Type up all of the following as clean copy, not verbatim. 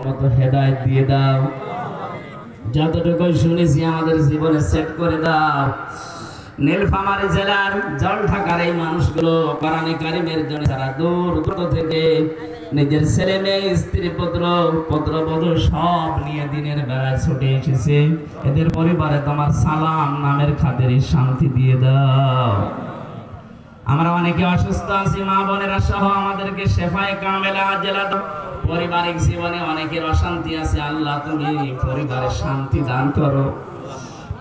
মতো হেদায়েত দিয়ে দাও, যতটুকু শুনেছি আমাদের জীবনে সেট করে দাও। নীলফামারী জেলার জলঢাকার এই মানুষগুলো কোরআনে কারিমের জন্য যারা দূর দূর থেকে নিজের ছেলে মেয়ে স্ত্রী পুত্রবধূ সব নিয়ে দিনের বেলায় ছুটে এসেছে, এদের পরিবারে তোমার সালাম নামের খাতিরে শান্তি দিয়ে দাও। আমরা অনেকে অসুস্থ আছি, মা বোনেরা সহ আমাদেরকে শেফায়ে কামেলা জেলা দাও। পারিবারিক জীবনে অনেকের অশান্তি আছে, আল্লাহ তুমি পরিবারে শান্তি দান করো।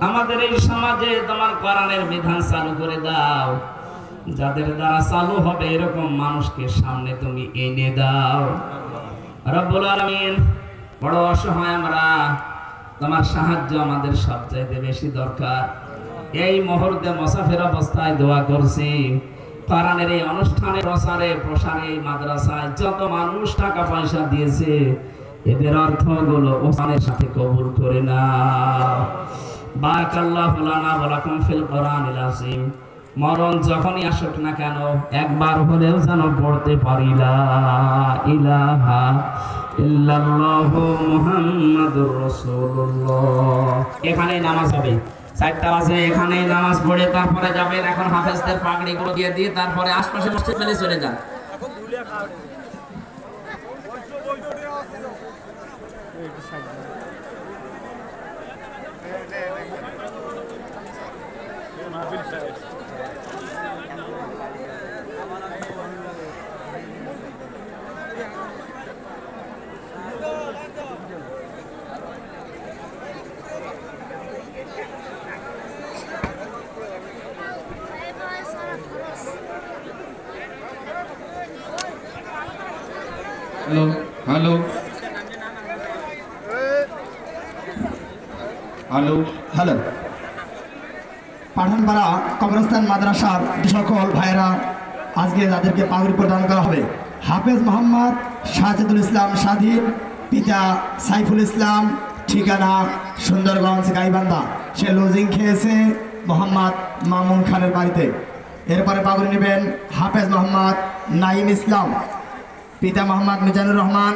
আমাদের এই সমাজে তোমার কোরআনের বিধান চালু করে দাও, যাদের দ্বারা চালু হবে এরকম মানুষকে সামনে তুমি এনে দাও রব্বুল আলামিন। বড় অসহায় আমরা, তোমার সাহায্য আমাদের সবচাইতে বেশি দরকার। এই মুহূর্তে মুসাফির অবস্থায় দোয়া করছি, কোরআনের এই অনুষ্ঠানের প্রসারে এই মাদ্রাসায় যত মানুষ টাকা পয়সা দিয়েছে এদের অর্থগুলো ওসমানের সাথে কবুল করে নাও। বারাকাল্লাহু লানা ওয়া লাকুম ফিল কোরআনিল আযীম। মরণ যখনই আসুক না কেন একবার হলেও যেন পড়তে পারি লা ইলাহা ইল্লাল্লাহু মুহাম্মাদুর রাসূলুল্লাহ। এখানেই নামাজ হবে, 4টা বাজে এখানেই নামাজ পড়ে তারপরে যাবেন। এখন হাফেজদের পাগড়িগুলো দিয়ে তারপরে আশপাশে মসজিদ ফেলে চলে যান। Hello hello hello hello, Pathanpara কবরস্থান মাদ্রাসার সকল ভাইরা আজকে যাদেরকে পাগড়ি প্রদান করা হবে, হাফেজ মোহাম্মদ সাজেদুল ইসলাম স্বাধীন, পিতা সাইফুল ইসলাম, ঠিকানা সুন্দরগঞ্জ গাইবান্ধা। সে লজিং খেয়েছে মোহাম্মদ মামুন খানের বাড়িতে। এরপরে পাগড়ি নেবেন হাফেজ মোহাম্মদ নাইম ইসলাম, পিতা মোহাম্মদ মিজানুর রহমান,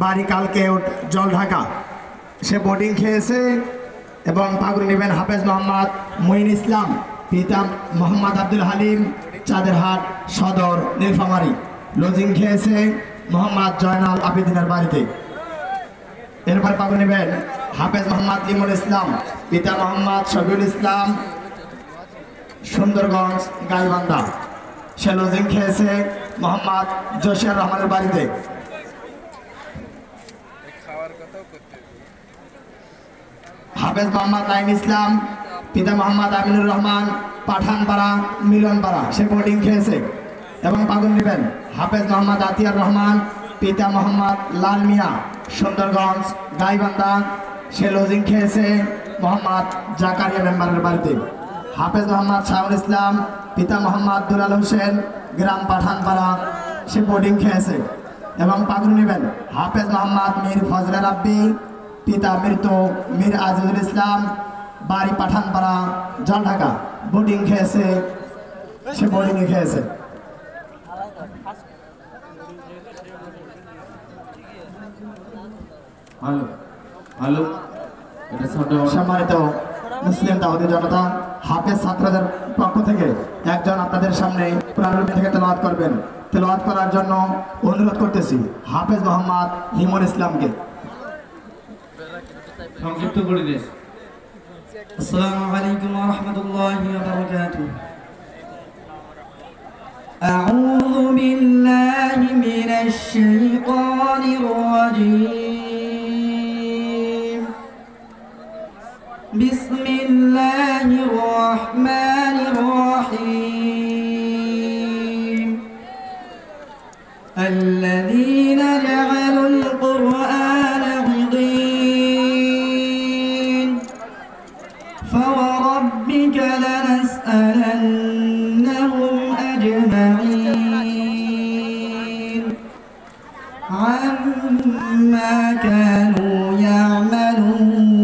বাড়ি কালকেউট জলঢাকা। সে বোর্ডিং খেয়েছে। এবং পাগড়ি নেবেন হাফেজ মোহাম্মদ মঈন ইসলাম, পিতা মোহাম্মদ আব্দুল হালিম, চাঁদেরহাট সদর নীলফামারী। লজিং খেয়েছে মোহাম্মদ জয়নাল আবেদিনের বাড়িতে। এরপর পাগড়ি নেবেন হাফেজ মোহাম্মদ লিমুল ইসলাম, পিতা মোহাম্মদ শফিউল ইসলাম, সুন্দরগঞ্জ গাইবান্ধা। সে লজিং খেয়েছে মোহাম্মদ জসিয়ার রহমানের বাড়িতে। হাফেজ মোহাম্মদ নাইম ইসলাম, পিতা মোহাম্মদ আমিনুর রহমান, পাঠানপাড়া মিলনপাড়া। সে বোর্ডিং খেয়েছে। এবং পাগড়ি নেবেন হাফেজ মোহাম্মদ আতিয়ার রহমান, পিতা মোহাম্মদ লাল মিয়া, সুন্দরগঞ্জ গাইবান্ধা। সে লজিং খেয়েছে মোহাম্মদ জাকারিয়া মেম্বারের বাড়িতে। হাফেজ মোহাম্মদ শাহুল ইসলাম, পিতা মোহাম্মদ দুলাল হোসেন, গ্রাম পাঠানপাড়া। সে বোর্ডিং খেয়েছে। এবং পাগড়ি নেবেন হাফেজ মোহাম্মদ মীর ফজলে রাব্বি, পিতা মৃত মীর আজিজুল ইসলাম, বাড়ি পাঠানপাড়া জলঢাকা। বোর্ডিং খেয়েছে, সে বোর্ডিংয়ে খেয়েছে। হ্যালো হ্যালো সম্মানিত মুসলিম দাওয়াতি জনতা, হাফেজ ছাত্রদের পক্ষ থেকে একজন আপনাদের সামনে কোরআন থেকে তেলাওয়াত করবেন। তেলাওয়াত করার জন্য অনুরোধ করতেছি হাফেজ মোহাম্মদ লিমুল ইসলামকে। সংক্ষিপ্ত করে দিন। আসসালামু আলাইকুম ওয়া রাহমাতুল্লাহি ওয়া বারাকাতুহু। আউযু বিল্লাহি মিনাশ শাইতানির রাজীম। বিসমিল্লাহির রাহমানির রাহিম। الذين جعلوا القرآن عضين فوربك لنسألنهم أجمعين عما كانوا يعملون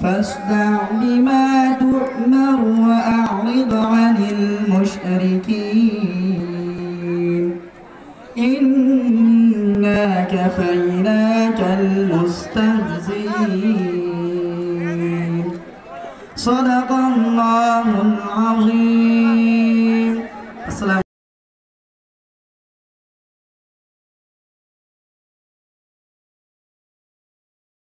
فاصدع بما تؤمر وأعرض عن المشركين إنا كفيناك المستهزئين صدق الله العظيم